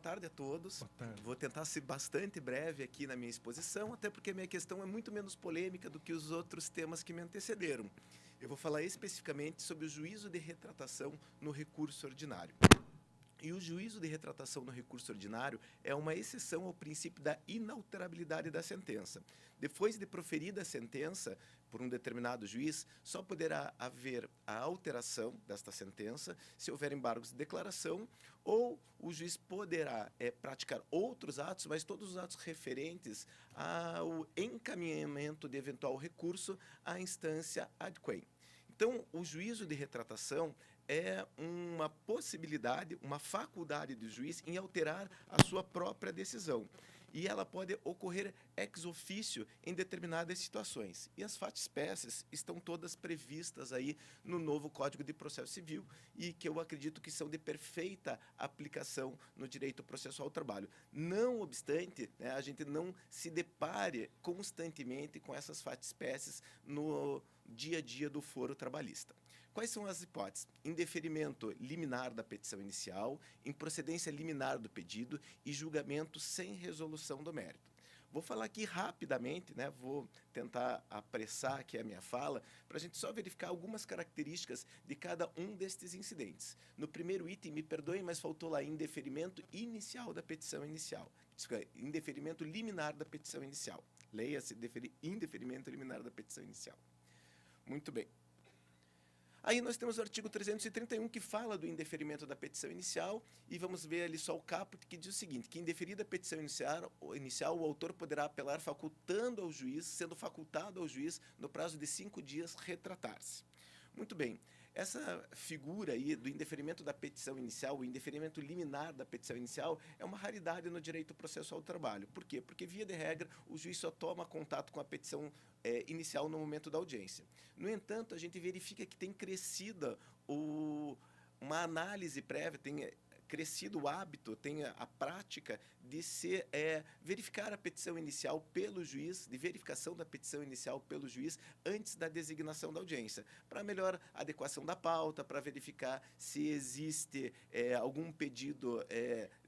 tarde a todos. Boa tarde. Vou tentar ser bastante breve aqui na minha exposição, até porque a minha questão é muito menos polêmica do que os outros temas que me antecederam. Eu vou falar especificamente sobre o juízo de retratação no recurso ordinário. E o juízo de retratação no recurso ordinário é uma exceção ao princípio da inalterabilidade da sentença. Depois de proferida a sentença por um determinado juiz, só poderá haver a alteração desta sentença se houver embargos de declaração, ou o juiz poderá praticar outros atos, mas todos os atos referentes ao encaminhamento de eventual recurso à instância ad quem. Então, o juízo de retratação é uma possibilidade, uma faculdade do juiz em alterar a sua própria decisão. E ela pode ocorrer ex officio em determinadas situações. E as fatispécies estão todas previstas aí no novo Código de Processo Civil e que eu acredito que são de perfeita aplicação no direito processual ao trabalho. Não obstante, né, a gente não se depare constantemente com essas fatispécies no dia a dia do foro trabalhista. Quais são as hipóteses? Indeferimento liminar da petição inicial, improcedência liminar do pedido e julgamento sem resolução do mérito. Vou falar aqui rapidamente, né? Vou tentar apressar aqui a minha fala, para a gente só verificar algumas características de cada um destes incidentes. No primeiro item, me perdoem, mas faltou lá indeferimento inicial da petição inicial. Indeferimento liminar da petição inicial. Leia-se indeferimento liminar da petição inicial. Muito bem. Aí nós temos o artigo 331, que fala do indeferimento da petição inicial, e vamos ver ali só o caput, que diz o seguinte, que indeferida a petição inicial, o autor poderá apelar facultando ao juiz, sendo facultado ao juiz, no prazo de 5 dias, retratar-se. Muito bem. Essa figura aí do indeferimento da petição inicial, o indeferimento liminar da petição inicial, é uma raridade no direito processual do trabalho. Por quê? Porque, via de regra, o juiz só toma contato com a petição inicial no momento da audiência. No entanto, a gente verifica que tem crescido uma análise prévia, tem crescido o hábito, tem a prática de se verificar a petição inicial pelo juiz, de verificação da petição inicial pelo juiz antes da designação da audiência, para melhor adequação da pauta, para verificar se existe algum pedido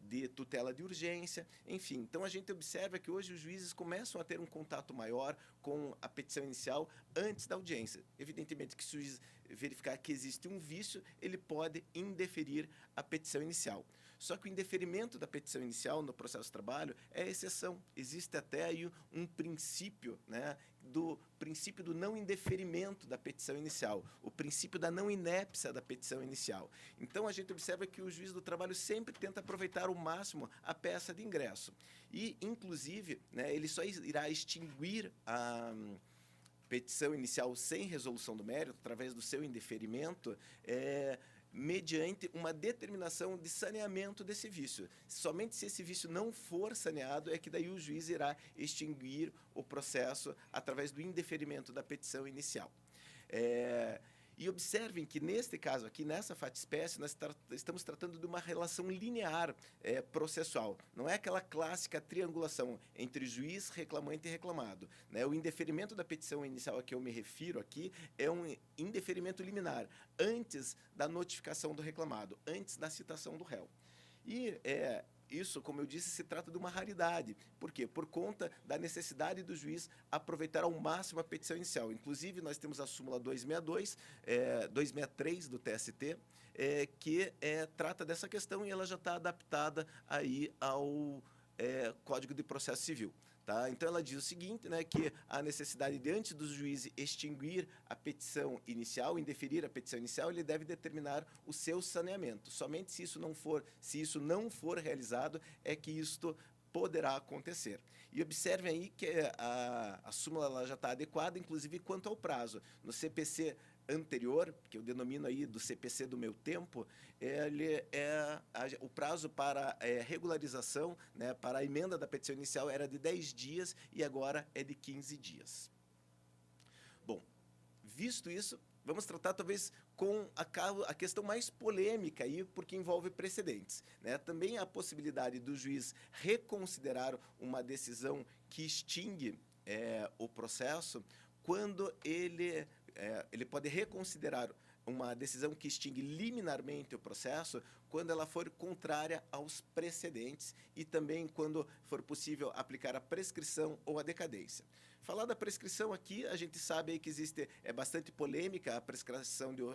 de tutela de urgência, enfim. Então, a gente observa que hoje os juízes começam a ter um contato maior com a petição inicial antes da audiência. Evidentemente que se o juiz verificar que existe um vício, ele pode indeferir a petição inicial. Só que o indeferimento da petição inicial no processo de trabalho é exceção. Existe até aí um princípio, né, do princípio do não indeferimento da petição inicial, o princípio da não inépcia da petição inicial. Então, a gente observa que o juiz do trabalho sempre tenta aproveitar ao máximo a peça de ingresso. E, inclusive, né, ele só irá extinguir a petição inicial sem resolução do mérito, através do seu indeferimento, mediante uma determinação de saneamento desse vício. Somente se esse vício não for saneado é que daí o juiz irá extinguir o processo através do indeferimento da petição inicial. E observem que, neste caso aqui, nessa fatispécie, nós estamos tratando de uma relação linear processual. Não é aquela clássica triangulação entre juiz, reclamante e reclamado, né? O indeferimento da petição inicial a que eu me refiro aqui é um indeferimento liminar, antes da notificação do reclamado, antes da citação do réu. E isso, como eu disse, se trata de uma raridade. Por quê? Por conta da necessidade do juiz aproveitar ao máximo a petição inicial. Inclusive, nós temos a súmula 263 do TST, que trata dessa questão, e ela já está adaptada aí ao Código de Processo Civil. Tá? Então, ela diz o seguinte, né, que a necessidade de, antes do juiz extinguir a petição inicial, indeferir a petição inicial, ele deve determinar o seu saneamento. Somente se isso não for realizado, é que isto poderá acontecer. E observem aí que a súmula ela já está adequada, inclusive quanto ao prazo. No CPC anterior, que eu denomino aí do CPC do meu tempo, o prazo para regularização, né, para a emenda da petição inicial era de 10 dias e agora é de 15 dias. Bom, visto isso, vamos tratar talvez com a questão mais polêmica aí, porque envolve precedentes, né? Também há a possibilidade do juiz reconsiderar uma decisão que extingue o processo quando ele pode reconsiderar uma decisão que extingue liminarmente o processo quando ela for contrária aos precedentes e também quando for possível aplicar a prescrição ou a decadência. Falar da prescrição aqui, a gente sabe aí que existe bastante polêmica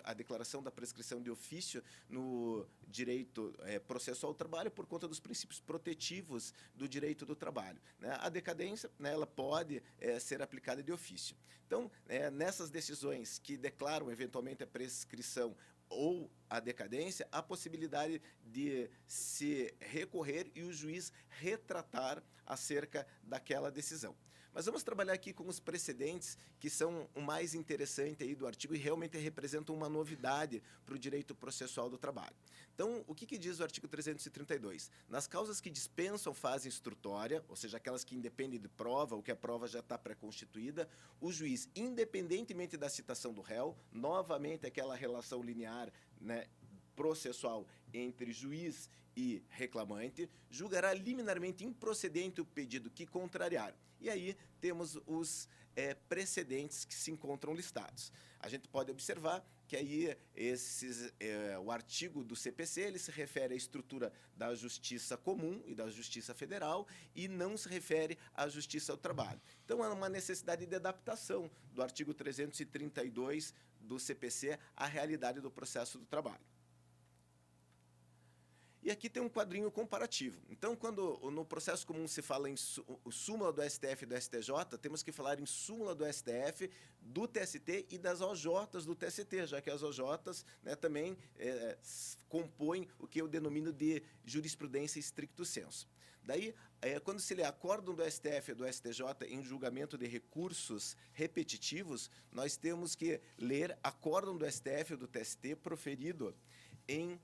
a declaração da prescrição de ofício no direito processual do trabalho por conta dos princípios protetivos do direito do trabalho, né? A decadência, né, ela pode ser aplicada de ofício. Então, nessas decisões que declaram eventualmente a prescrição ou a decadência, há possibilidade de se recorrer e o juiz retratar acerca daquela decisão. Mas vamos trabalhar aqui com os precedentes, que são o mais interessante aí do artigo e realmente representam uma novidade para o direito processual do trabalho. Então, o que diz o artigo 332? Nas causas que dispensam fase instrutória, ou seja, aquelas que independem de prova ou que a prova já está pré-constituída, o juiz, independentemente da citação do réu, novamente aquela relação linear, né, processual entre juiz e reclamante, julgará liminarmente improcedente o pedido que contrariar. E aí temos os precedentes que se encontram listados. A gente pode observar que aí o artigo do CPC ele se refere à estrutura da Justiça Comum e da Justiça Federal e não se refere à Justiça do Trabalho. Então, há uma necessidade de adaptação do artigo 332 do CPC à realidade do processo do trabalho. E aqui tem um quadrinho comparativo. Então, quando no processo comum se fala em súmula do STF e do STJ, temos que falar em súmula do STF, do TST e das OJs do TST, já que as OJs, né, também compõem o que eu denomino de jurisprudência stricto sensu. Daí, quando se lê acórdão do STF e do STJ em julgamento de recursos repetitivos, nós temos que ler acórdão do STF e do TST proferido em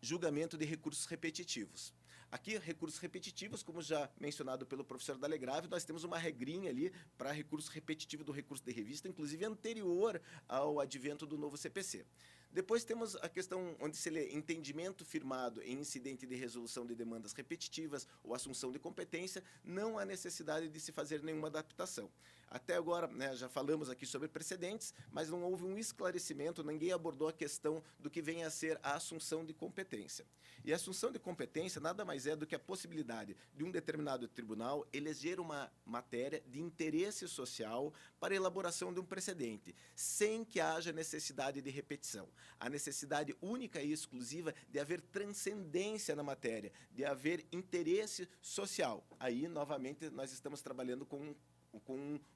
julgamento de recursos repetitivos. Aqui, recursos repetitivos, como já mencionado pelo professor Dalegrave, nós temos uma regrinha ali para recurso repetitivo do recurso de revista, inclusive anterior ao advento do novo CPC. Depois temos a questão onde se lê entendimento firmado em incidente de resolução de demandas repetitivas ou assunção de competência, não há necessidade de se fazer nenhuma adaptação. Até agora, né, já falamos aqui sobre precedentes, mas não houve um esclarecimento, ninguém abordou a questão do que vem a ser a assunção de competência. E a assunção de competência nada mais é do que a possibilidade de um determinado tribunal eleger uma matéria de interesse social para a elaboração de um precedente, sem que haja necessidade de repetição. A necessidade única e exclusiva de haver transcendência na matéria, de haver interesse social. Aí, novamente, nós estamos trabalhando com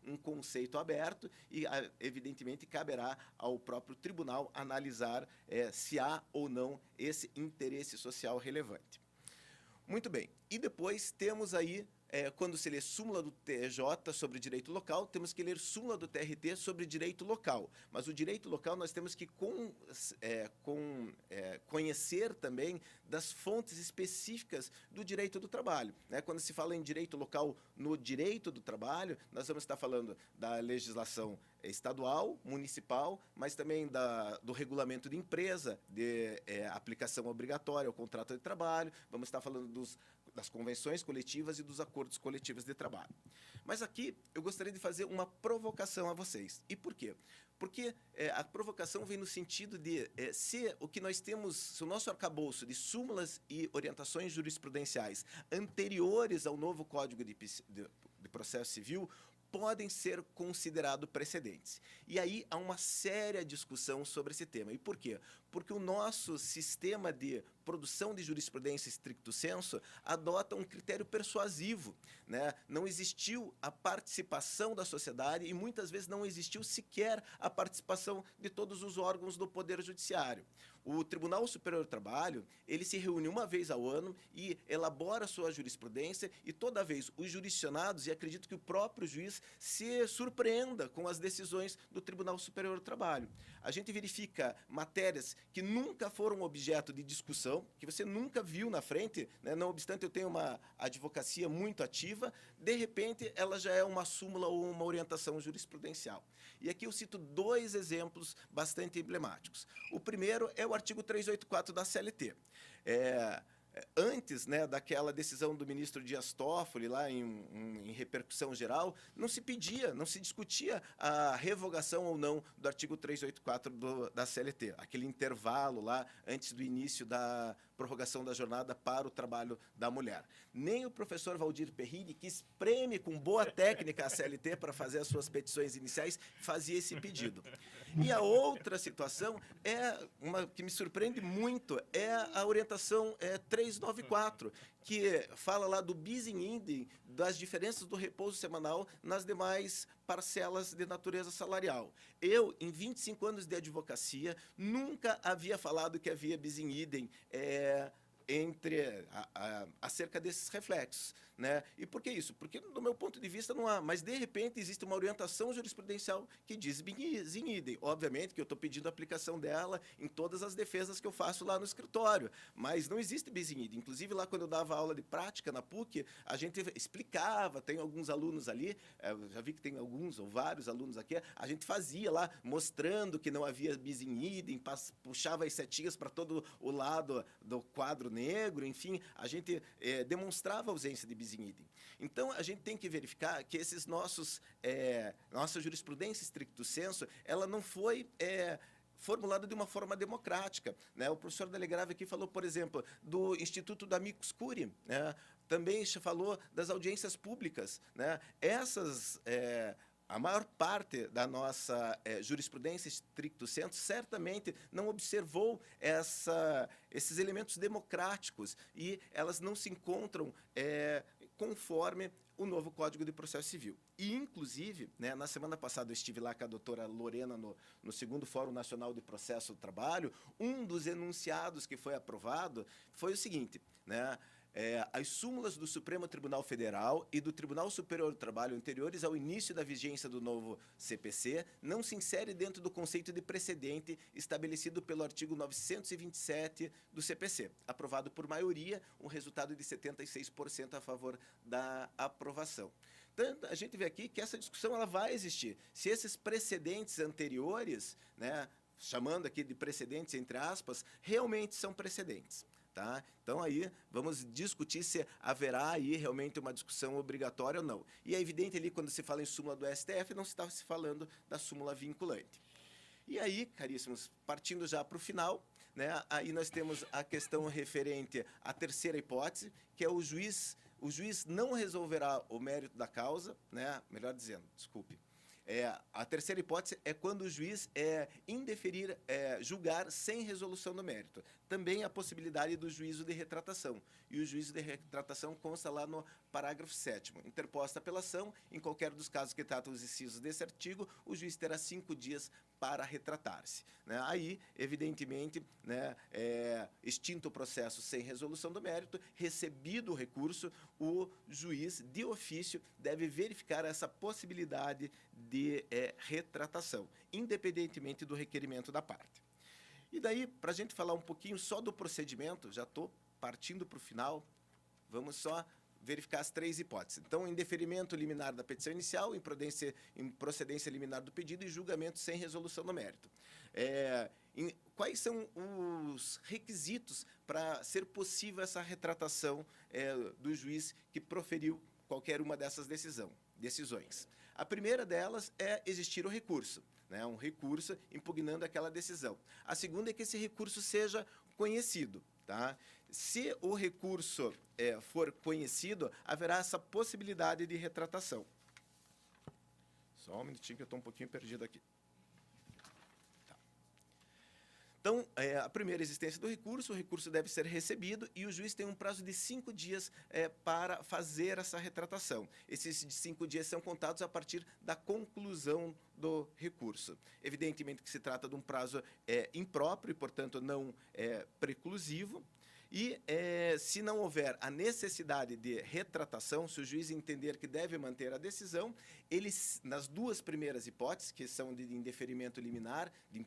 um conceito aberto e, evidentemente, caberá ao próprio tribunal analisar se há ou não esse interesse social relevante. Muito bem. E depois temos aí, quando se lê súmula do TJ sobre direito local, temos que ler súmula do TRT sobre direito local. Mas o direito local nós temos que conhecer também das fontes específicas do direito do trabalho, né? Quando se fala em direito local no direito do trabalho, nós vamos estar falando da legislação estadual, municipal, mas também do regulamento de empresa, de aplicação obrigatória ao contrato de trabalho, vamos estar falando das convenções coletivas e dos acordos coletivos de trabalho. Mas aqui eu gostaria de fazer uma provocação a vocês. E por quê? Porque a provocação vem no sentido de se o que nós temos, se o nosso arcabouço de súmulas e orientações jurisprudenciais anteriores ao novo Código de Processo Civil podem ser considerados precedentes. E aí há uma séria discussão sobre esse tema. E por quê? Porque o nosso sistema de produção de jurisprudência stricto sensu adota um critério persuasivo, né? Não existiu a participação da sociedade e muitas vezes não existiu sequer a participação de todos os órgãos do Poder Judiciário. O Tribunal Superior do Trabalho, ele se reúne uma vez ao ano e elabora sua jurisprudência e toda vez os jurisdicionados, e acredito que o próprio juiz se surpreenda com as decisões do Tribunal Superior do Trabalho. A gente verifica matérias que nunca foram objeto de discussão, que você nunca viu na frente, né? Não obstante eu tenho uma advocacia muito ativa, de repente ela já é uma súmula ou uma orientação jurisprudencial. E aqui eu cito dois exemplos bastante emblemáticos. O primeiro é o artigo 384 da CLT. antes, né, daquela decisão do ministro Dias Toffoli, lá em repercussão geral, não se pedia, não se discutia a revogação ou não do artigo 384 da CLT, aquele intervalo lá antes do início da prorrogação da jornada para o trabalho da mulher. Nem o professor Valdir Perrini, que espreme com boa técnica a CLT para fazer as suas petições iniciais, fazia esse pedido. E a outra situação é uma que me surpreende muito, é a orientação 394, que fala lá do bis in idem, das diferenças do repouso semanal nas demais parcelas de natureza salarial. Eu, em 25 anos de advocacia, nunca havia falado que havia bis in idem acerca desses reflexos, né? E por que isso? Porque, do meu ponto de vista, não há. Mas, de repente, existe uma orientação jurisprudencial que diz bis in idem. Obviamente que eu estou pedindo a aplicação dela em todas as defesas que eu faço lá no escritório, mas não existe bis in idem. Inclusive, lá quando eu dava aula de prática na PUC, a gente explicava, tem alguns alunos ali, já vi que tem alguns ou vários alunos aqui, a gente fazia lá, mostrando que não havia bis in idem, puxava as setinhas para todo o lado do quadro negro, enfim, a gente demonstrava a ausência de bis in idem. Então, a gente tem que verificar que esses nossa jurisprudência stricto sensu, ela não foi formulada de uma forma democrática, né? O professor Delegrave aqui falou, por exemplo, do Instituto da Amicus Curiae, né? Também falou das audiências públicas, né? A maior parte da nossa jurisprudência stricto sensu certamente não observou esses elementos democráticos e elas não se encontram conforme o novo Código de Processo Civil. E, inclusive, né, na semana passada eu estive lá com a doutora Lorena no 2º Fórum Nacional de Processo do Trabalho. Um dos enunciados que foi aprovado foi o seguinte, né? As súmulas do Supremo Tribunal Federal e do Tribunal Superior do Trabalho anteriores ao início da vigência do novo CPC não se inserem dentro do conceito de precedente estabelecido pelo artigo 927 do CPC, aprovado por maioria, um resultado de 76% a favor da aprovação. Então, a gente vê aqui que essa discussão ela vai existir. Se esses precedentes anteriores, né, chamando aqui de precedentes entre aspas, realmente são precedentes. Tá? Então, aí, vamos discutir se haverá aí realmente uma discussão obrigatória ou não. E é evidente ali, quando se fala em súmula do STF, não se está se falando da súmula vinculante. E aí, caríssimos, partindo já para o final, né, aí nós temos a questão referente à terceira hipótese, que é o juiz não resolverá o mérito da causa, né, melhor dizendo, desculpe. A terceira hipótese é quando o juiz indeferir, julgar sem resolução do mérito. Também a possibilidade do juízo de retratação. E o juízo de retratação consta lá no parágrafo 7º. Interposta a apelação, em qualquer dos casos que tratam os incisos desse artigo, o juiz terá 5 dias para retratar-se. Né? Aí, evidentemente, né, extinto o processo sem resolução do mérito, recebido o recurso, o juiz, de ofício, deve verificar essa possibilidade de retratação, independentemente do requerimento da parte. E daí, para a gente falar um pouquinho só do procedimento, já estou partindo para o final, vamos só verificar as 3 hipóteses. Então, indeferimento liminar da petição inicial, improcedência liminar do pedido e julgamento sem resolução do mérito. Quais são os requisitos para ser possível essa retratação do juiz que proferiu qualquer uma dessas decisões? A primeira delas é existir o recurso, né? Um recurso impugnando aquela decisão. A segunda é que esse recurso seja conhecido. Tá? Se o recurso for conhecido, haverá essa possibilidade de retratação. Só um minutinho que eu estou um pouquinho perdido aqui. Tá. Então, a primeira existência do recurso, o recurso deve ser recebido e o juiz tem um prazo de 5 dias para fazer essa retratação. Esses 5 dias são contados a partir da conclusão do recurso. Evidentemente que se trata de um prazo impróprio e, portanto, não preclusivo. E, se não houver a necessidade de retratação, se o juiz entender que deve manter a decisão, ele, nas 2 primeiras hipóteses, que são de indeferimento liminar, de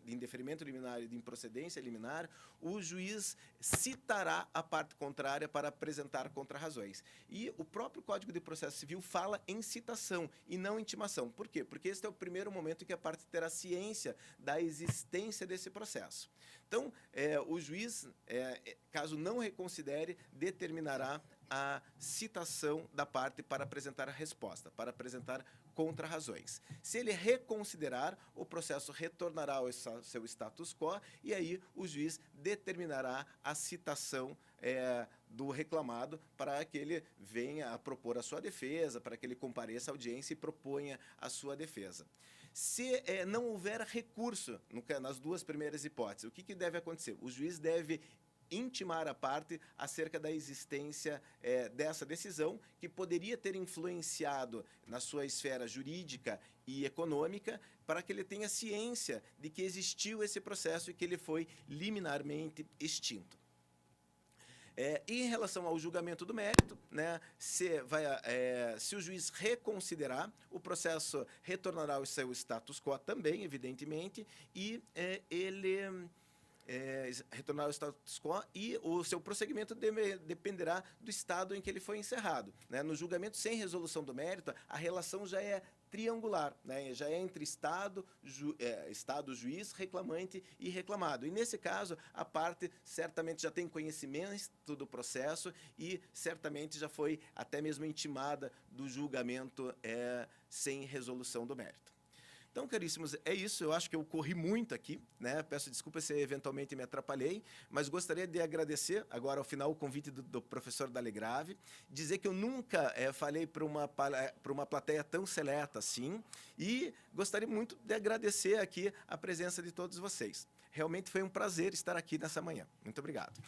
indeferimento liminar e de improcedência liminar, o juiz citará a parte contrária para apresentar contrarrazões. E o próprio Código de Processo Civil fala em citação e não intimação. Por quê? Porque este é o primeiro momento em que a parte terá ciência da existência desse processo. Então, o juiz caso não reconsidere, determinará a citação da parte para apresentar a resposta, para apresentar contra-razões. Se ele reconsiderar, o processo retornará ao seu status quo e aí o juiz determinará a citação do reclamado para que ele venha a propor a sua defesa, para que ele compareça à audiência e proponha a sua defesa. Se não houver recurso nas duas primeiras hipóteses, o que deve acontecer? O juiz deve intimar a parte acerca da existência dessa decisão, que poderia ter influenciado na sua esfera jurídica e econômica, para que ele tenha ciência de que existiu esse processo e que ele foi liminarmente extinto. E em relação ao julgamento do mérito, né, se o juiz reconsiderar, o processo retornará ao seu status quo também, evidentemente, e ele retornar ao status quo e o seu prosseguimento dependerá do estado em que ele foi encerrado, né? No julgamento sem resolução do mérito, a relação já é triangular, né? Já é entre Estado, juiz, reclamante e reclamado. E, nesse caso, a parte certamente já tem conhecimento do processo e certamente já foi até mesmo intimada do julgamento sem resolução do mérito. Então, caríssimos, é isso. Eu acho que eu corri muito aqui, né? Peço desculpas se eventualmente me atrapalhei, mas gostaria de agradecer, agora ao final, o convite do professor Dalegrave, dizer que eu nunca falei para uma plateia tão seleta assim, e gostaria muito de agradecer aqui a presença de todos vocês. Realmente foi um prazer estar aqui nessa manhã. Muito obrigado.